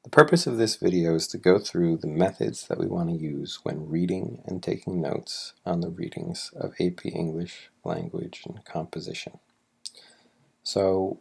The purpose of this video is to go through the methods that we want to use when reading and taking notes on the readings of AP English, Language, and Composition. So,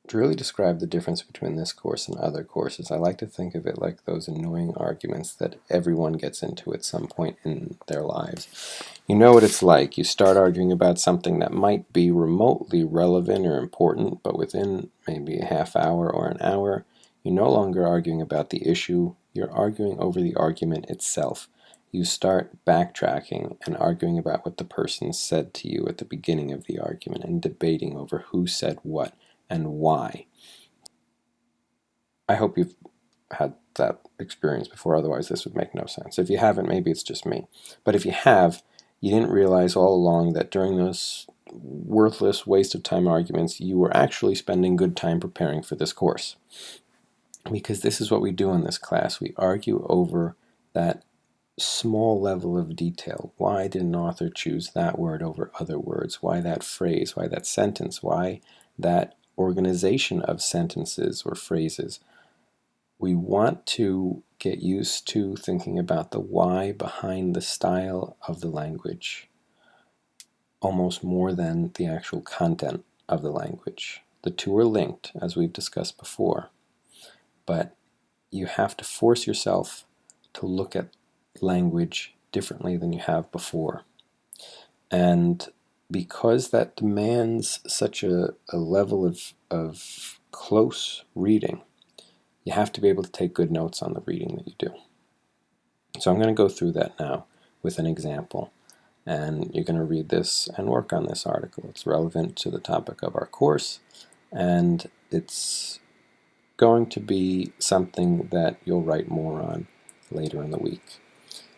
to really describe the difference between this course and other courses, I like to think of it like those annoying arguments that everyone gets into at some point in their lives. You know what it's like. You start arguing about something that might be remotely relevant or important, but within maybe a half hour or an hour, you're no longer arguing about the issue, you're arguing over the argument itself. You start backtracking and arguing about what the person said to you at the beginning of the argument and debating over who said what and why. I hope you've had that experience before, otherwise this would make no sense. If you haven't, maybe it's just me. But if you have, you didn't realize all along that during those worthless waste of time arguments, you were actually spending good time preparing for this course. Because this is what we do in this class. We argue over that small level of detail. Why did an author choose that word over other words? Why that phrase? Why that sentence? Why that organization of sentences or phrases? We want to get used to thinking about the why behind the style of the language, almost more than the actual content of the language. The two are linked, as we've discussed before, but you have to force yourself to look at language differently than you have before. And because that demands such a level of close reading, you have to be able to take good notes on the reading that you do. So I'm going to go through that now with an example. And you're going to read this and work on this article. It's relevant to the topic of our course, and it's going to be something that you'll write more on later in the week.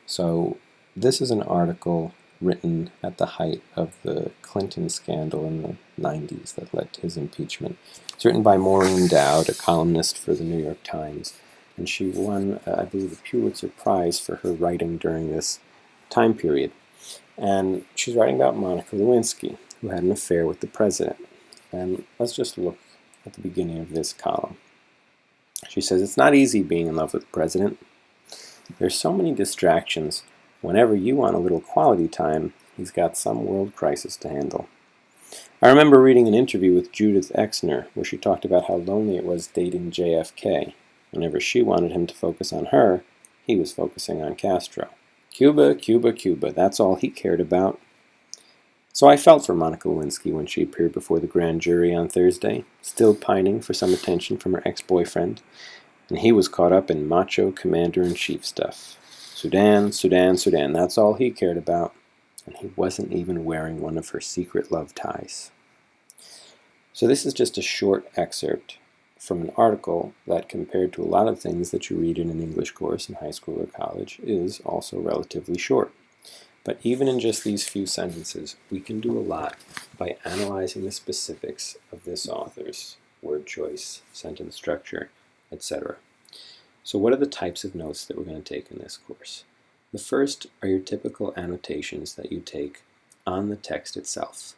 So this is an article written at the height of the Clinton scandal in the 90s that led to his impeachment. It's written by Maureen Dowd, a columnist for the New York Times, and she won, I believe, the Pulitzer Prize for her writing during this time period. And she's writing about Monica Lewinsky, who had an affair with the president. And let's just look at the beginning of this column. She says, "It's not easy being in love with the president. There's so many distractions. Whenever you want a little quality time, he's got some world crisis to handle." I remember reading an interview with Judith Exner where she talked about how lonely it was dating JFK. Whenever she wanted him to focus on her, he was focusing on Castro. Cuba, Cuba, Cuba, that's all he cared about. So I felt for Monica Lewinsky when she appeared before the grand jury on Thursday, still pining for some attention from her ex-boyfriend, and he was caught up in macho commander-in-chief stuff. Sudan, Sudan, Sudan, that's all he cared about, and he wasn't even wearing one of her secret love ties. So this is just a short excerpt from an article that, compared to a lot of things that you read in an English course in high school or college, is also relatively short. But even in just these few sentences, we can do a lot by analyzing the specifics of this author's word choice, sentence structure, etc. So what are the types of notes that we're going to take in this course? The first are your typical annotations that you take on the text itself.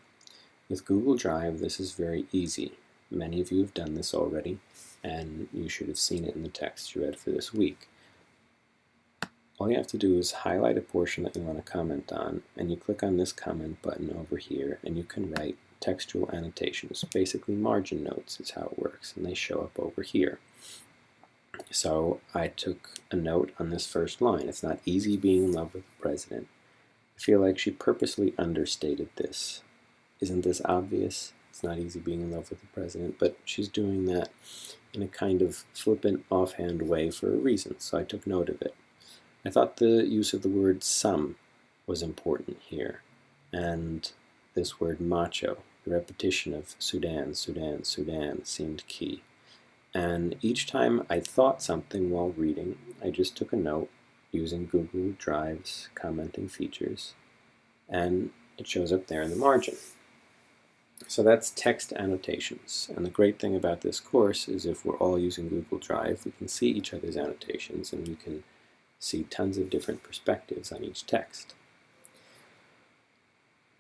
With Google Drive, this is very easy. Many of you have done this already, and you should have seen it in the text you read for this week. All you have to do is highlight a portion that you want to comment on, and you click on this comment button over here, and you can write textual annotations. Basically, margin notes is how it works, and they show up over here. So I took a note on this first line. It's not easy being in love with the president. I feel like she purposely understated this. Isn't this obvious? It's not easy being in love with the president, but she's doing that in a kind of flippant, offhand way for a reason, so I took note of it. I thought the use of the word some was important here, and this word macho, the repetition of Sudan, Sudan, Sudan, seemed key. And each time I thought something while reading, I just took a note using Google Drive's commenting features, and it shows up there in the margin. So that's text annotations, and the great thing about this course is if we're all using Google Drive, we can see each other's annotations, and we can see tons of different perspectives on each text.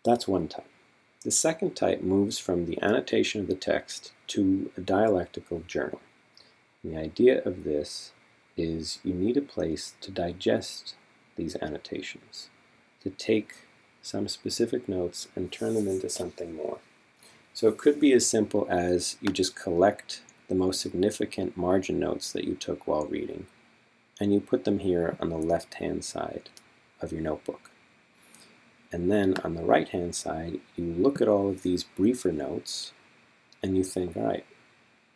That's one type. The second type moves from the annotation of the text to a dialectical journal. The idea of this is you need a place to digest these annotations, to take some specific notes and turn them into something more. So it could be as simple as you just collect the most significant margin notes that you took while reading, and you put them here on the left-hand side of your notebook. And then on the right-hand side, you look at all of these briefer notes, and you think, all right,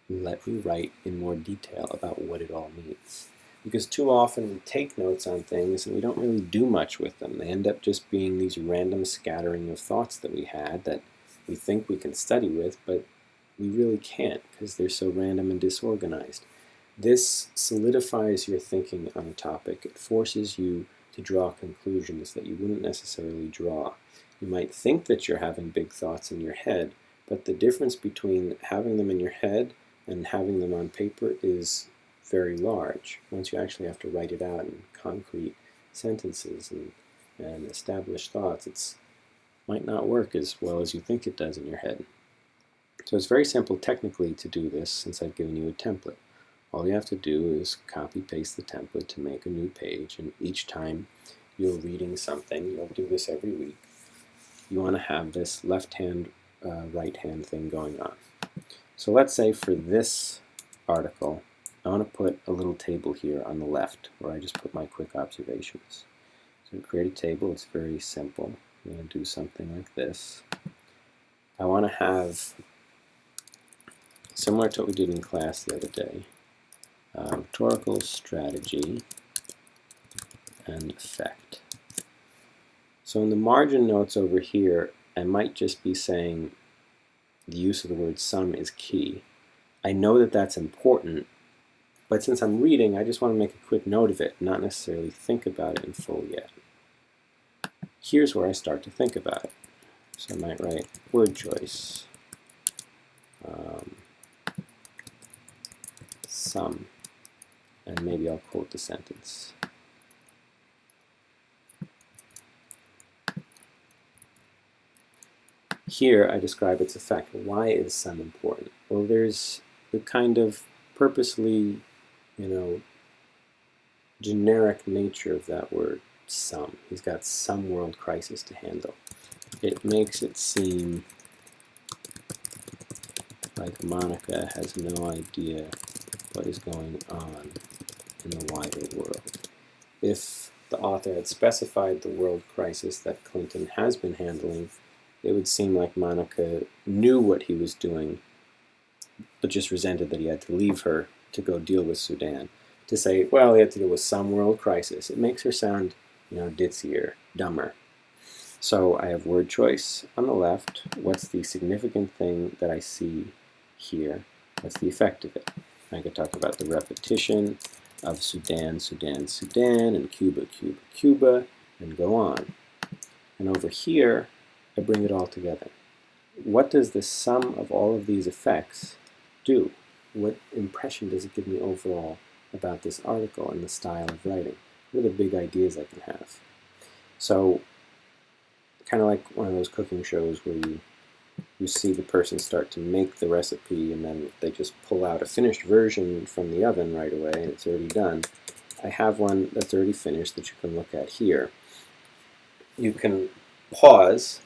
let me write in more detail about what it all means. Because too often we take notes on things and we don't really do much with them. They end up just being these random scattering of thoughts that we had that we think we can study with, but we really can't because they're so random and disorganized. This solidifies your thinking on a topic. It forces you to draw conclusions that you wouldn't necessarily draw. You might think that you're having big thoughts in your head, but the difference between having them in your head and having them on paper is very large. Once you actually have to write it out in concrete sentences and establish thoughts, it might not work as well as you think it does in your head. So it's very simple technically to do this since I've given you a template. All you have to do is copy-paste the template to make a new page, and each time you're reading something, you'll do this every week, you want to have this left-hand, right-hand thing going on. So let's say for this article, I want to put a little table here on the left where I just put my quick observations. So to create a table, it's very simple. I'm going to do something like this. I want to have, similar to what we did in class the other day, rhetorical strategy and effect. So in the margin notes over here, I might just be saying the use of the word some is key. I know that that's important, but since I'm reading, I just want to make a quick note of it, not necessarily think about it in full yet. Here's where I start to think about it. So I might write word choice, some, and maybe I'll quote the sentence. Here I describe its effect. Why is some important? Well, there's the kind of purposely, generic nature of that word, some. He's got some world crisis to handle. It makes it seem like Monica has no idea what is going on in the wider world. If the author had specified the world crisis that Clinton has been handling, it would seem like Monica knew what he was doing, but just resented that he had to leave her to go deal with Sudan. To say, well, he had to deal with some world crisis, it makes her sound, ditzier, dumber. So I have word choice on the left. What's the significant thing that I see here? What's the effect of it? I could talk about the repetition of Sudan, Sudan, Sudan, and Cuba, Cuba, Cuba, and go on. And over here, I bring it all together. What does the sum of all of these effects do? What impression does it give me overall about this article and the style of writing? What are the big ideas I can have? So, kind of like one of those cooking shows where you see the person start to make the recipe and then they just pull out a finished version from the oven right away and it's already done. I have one that's already finished that you can look at here. You can pause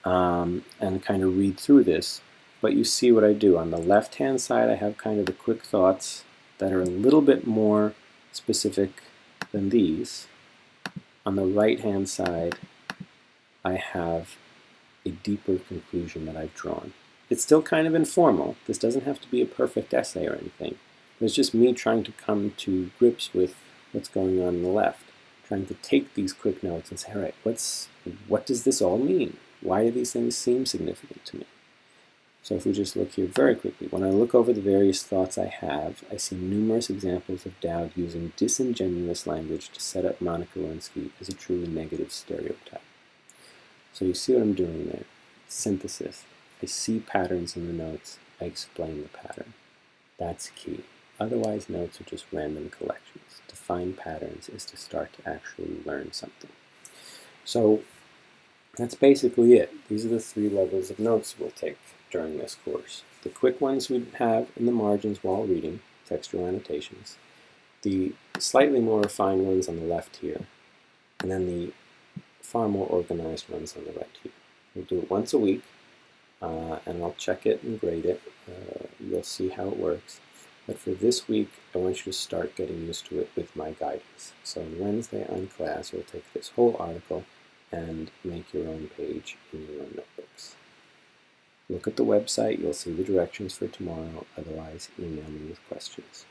and kind of read through this, but you see what I do. On the left-hand side, I have kind of the quick thoughts that are a little bit more specific than these. On the right-hand side, I have a deeper conclusion that I've drawn. It's still kind of informal. This doesn't have to be a perfect essay or anything. It's just me trying to come to grips with what's going on the left, trying to take these quick notes and say, all right, what does this all mean? Why do these things seem significant to me? So if we just look here very quickly, when I look over the various thoughts I have, I see numerous examples of Dowd using disingenuous language to set up Monica Lewinsky as a truly negative stereotype. So you see what I'm doing there. Synthesis. I see patterns in the notes. I explain the pattern. That's key. Otherwise, notes are just random collections. To find patterns is to start to actually learn something. So that's basically it. These are the 3 levels of notes we'll take during this course. The quick ones we have in the margins while reading, textual annotations, the slightly more refined ones on the left here, and then the far more organized ones on the right here. We'll do it once a week, and I'll check it and grade it. You'll see how it works. But for this week, I want you to start getting used to it with my guidance. So on Wednesday on class, you'll take this whole article and make your own page in your own notebooks. Look at the website, you'll see the directions for tomorrow. Otherwise, email me with questions.